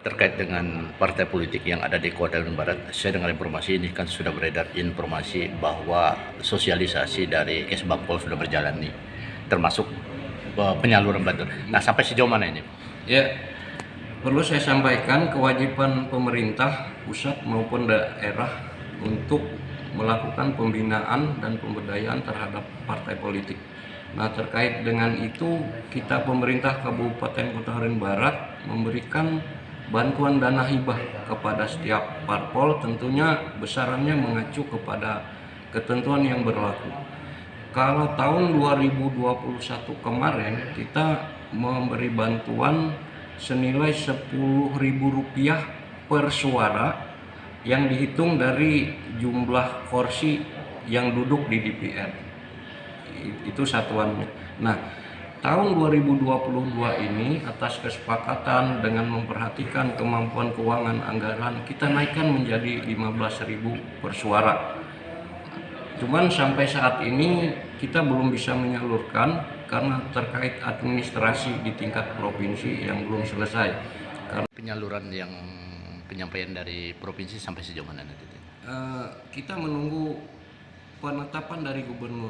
terkait dengan partai politik yang ada di Kota Bandung Barat. Saya dengar informasi ini kan sudah beredar informasi bahwa sosialisasi dari Kesbangpol sudah berjalan nih, termasuk penyaluran bantuan. Nah, sampai sejauh mana ini? Ya, perlu saya sampaikan kewajiban pemerintah pusat maupun daerah untuk melakukan pembinaan dan pemberdayaan terhadap partai politik. Nah, terkait dengan itu, kita pemerintah Kabupaten Kota Bandung Barat memberikan bantuan dana hibah kepada setiap parpol, tentunya besarannya mengacu kepada ketentuan yang berlaku. Kalau tahun 2021 kemarin kita memberi bantuan senilai Rp10.000 per suara yang dihitung dari jumlah kursi yang duduk di DPR. Itu satuannya. Nah, tahun 2022 ini atas kesepakatan dengan memperhatikan kemampuan keuangan anggaran, kita naikkan menjadi 15.000 per suara. Cuman sampai saat ini kita belum bisa menyalurkan karena terkait administrasi di tingkat provinsi yang belum selesai. Karena penyaluran yang penyampaian dari provinsi sampai sejauh mana nanti? Kita menunggu penetapan dari gubernur,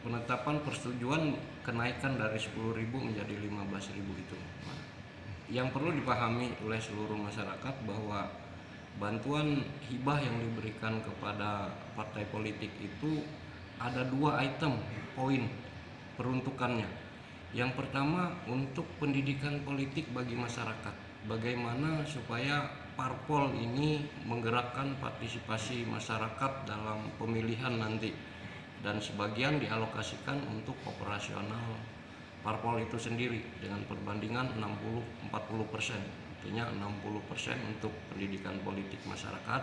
penetapan persetujuan kenaikan dari 10.000 menjadi 15.000 itu. Yang perlu dipahami oleh seluruh masyarakat bahwa bantuan hibah yang diberikan kepada partai politik itu ada 2 item poin peruntukannya. Yang pertama untuk pendidikan politik bagi masyarakat. Bagaimana supaya parpol ini menggerakkan partisipasi masyarakat dalam pemilihan nanti, dan sebagian dialokasikan untuk operasional parpol itu sendiri dengan perbandingan 60-40%. Artinya 60% untuk pendidikan politik masyarakat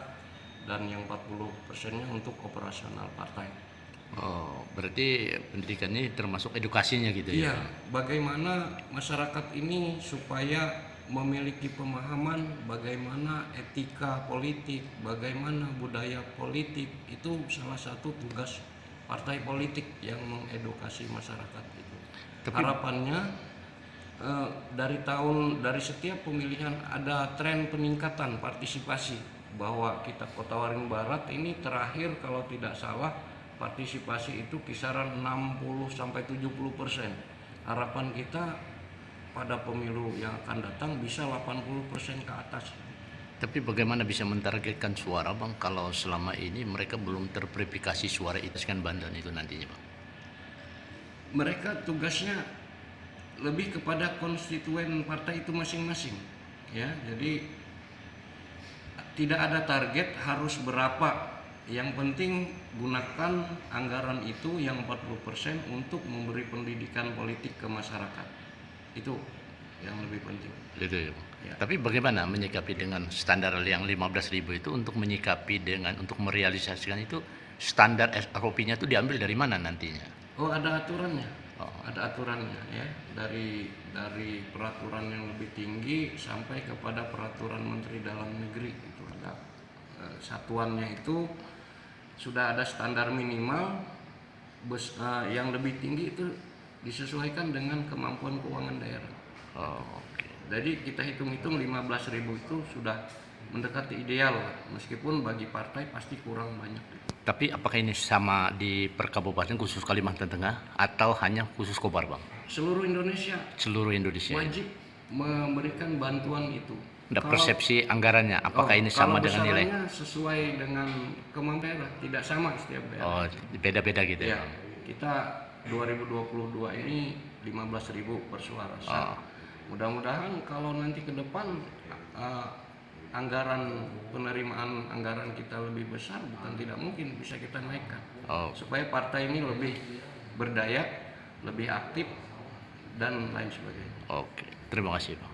dan yang 40%-nya untuk operasional partai. Oh, berarti pendidikan ini termasuk edukasinya gitu ya? Iya, bagaimana masyarakat ini supaya memiliki pemahaman bagaimana etika politik, bagaimana budaya politik, itu salah satu tugas partai politik yang mengedukasi masyarakat itu. Harapannya dari setiap pemilihan ada tren peningkatan partisipasi, bahwa kita Kota Waringin Barat ini terakhir kalau tidak salah partisipasi itu kisaran 60-70%. Harapan kita pada pemilu yang akan datang bisa 80% ke atas. Tapi bagaimana bisa mentargetkan suara, Bang, kalau selama ini mereka belum terverifikasi suara itu kan bantuan itu nantinya, Bang? Mereka tugasnya lebih kepada konstituen partai itu masing-masing, ya. Jadi tidak ada target harus berapa. Yang penting gunakan anggaran itu yang 40% untuk memberi pendidikan politik ke masyarakat. Itu yang lebih penting. Gitu ya, Bang. Ya. Tapi bagaimana menyikapi dengan standar yang 15.000 itu, untuk menyikapi dengan untuk merealisasikan itu standar SOP-nya itu diambil dari mana nantinya? Oh, ada aturannya. Oh. Ada aturannya, ya. Dari peraturan yang lebih tinggi sampai kepada peraturan Menteri Dalam Negeri itu ada satuannya, itu sudah ada standar minimal. Yang lebih tinggi itu disesuaikan dengan kemampuan keuangan daerah. Oh, okay. Jadi kita hitung-hitung 15.000 itu sudah mendekati ideal, meskipun bagi partai pasti kurang banyak. Tapi apakah ini sama di perkabupaten khusus Kalimantan Tengah atau hanya khusus Kobar, Bang? Seluruh Indonesia. Seluruh Indonesia wajib memberikan bantuan itu. Ada persepsi anggarannya, apakah ini sama dengan nilai? Sesuai dengan kemampuan daerah, tidak sama setiap daerah. Oh, beda-beda gitu ya? Ya, kita 2022 ini 15.000 per suara. Oh. Mudah-mudahan kalau nanti ke depan anggaran penerimaan anggaran kita lebih besar, bukan tidak mungkin bisa kita naikkan. Oh. Supaya partai ini lebih berdaya, lebih aktif dan lain sebagainya. Oke, terima kasih, Bang.